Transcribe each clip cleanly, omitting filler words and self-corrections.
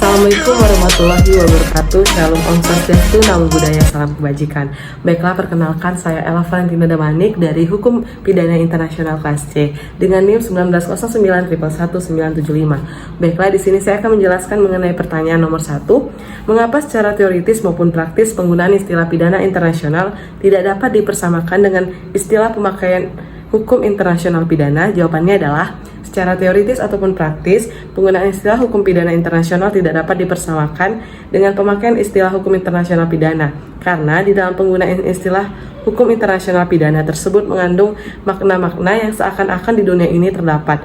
Assalamualaikum warahmatullahi wabarakatuh. Shalom Om Swastiastu, Namo Buddhaya, salam kebajikan. Baiklah, perkenalkan saya Ella Valentina Damanik dari Hukum Pidana Internasional kelas C dengan NIM 1909111975. Baiklah, di sini saya akan menjelaskan mengenai pertanyaan nomor 1. Mengapa secara teoritis maupun praktis penggunaan istilah pidana internasional tidak dapat dipersamakan dengan istilah pemakaian hukum internasional pidana? Jawabannya adalah secara teoritis ataupun praktis, penggunaan istilah hukum pidana internasional tidak dapat dipersamakan dengan pemakaian istilah hukum internasional pidana. Karena di dalam penggunaan istilah hukum internasional pidana tersebut mengandung makna-makna yang seakan-akan di dunia ini terdapat,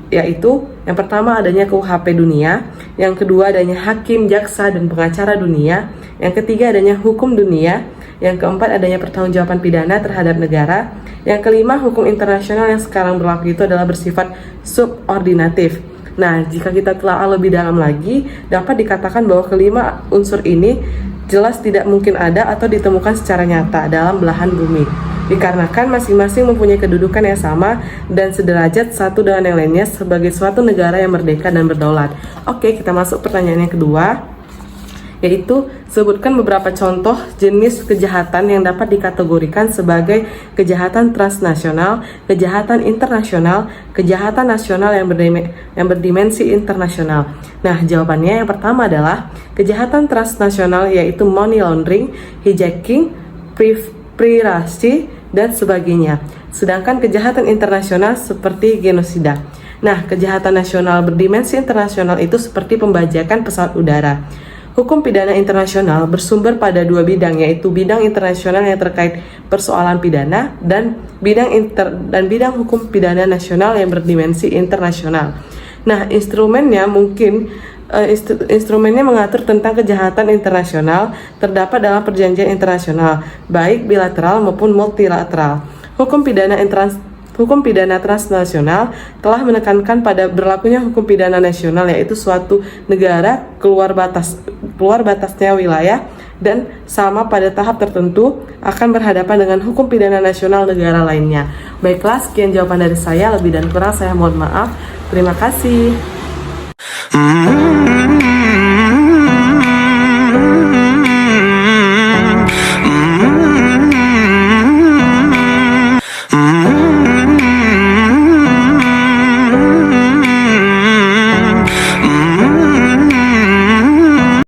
yaitu yang pertama adanya KUHP dunia, yang kedua adanya hakim, jaksa, dan pengacara dunia, yang ketiga adanya hukum dunia, yang keempat adanya pertanggungjawaban pidana terhadap negara, yang kelima hukum internasional yang sekarang berlaku itu adalah bersifat subordinatif. Nah, jika kita telah lebih dalam lagi, dapat dikatakan bahwa kelima unsur ini jelas tidak mungkin ada atau ditemukan secara nyata dalam belahan bumi, dikarenakan masing-masing mempunyai kedudukan yang sama dan sederajat satu dengan yang lainnya sebagai suatu negara yang merdeka dan berdaulat. Oke, kita masuk pertanyaan yang kedua, yaitu sebutkan beberapa contoh jenis kejahatan yang dapat dikategorikan sebagai kejahatan transnasional, kejahatan internasional, kejahatan nasional yang berdimensi internasional. Nah, jawabannya yang pertama adalah kejahatan transnasional, yaitu money laundering, hijacking, piracy, dan sebagainya. Sedangkan kejahatan internasional seperti genosida. Nah, kejahatan nasional berdimensi internasional itu seperti pembajakan pesawat udara. Hukum pidana internasional bersumber pada dua bidang, yaitu bidang internasional yang terkait persoalan pidana dan bidang hukum pidana nasional yang berdimensi internasional. Nah, instrumennya mengatur tentang kejahatan internasional terdapat dalam perjanjian internasional, baik bilateral maupun multilateral. Hukum pidana transnasional telah menekankan pada berlakunya hukum pidana nasional, yaitu suatu negara keluar batasnya wilayah dan sama pada tahap tertentu akan berhadapan dengan hukum pidana nasional negara lainnya. Baiklah, sekian jawaban dari saya, lebih dan kurang saya mohon maaf. Terima kasih.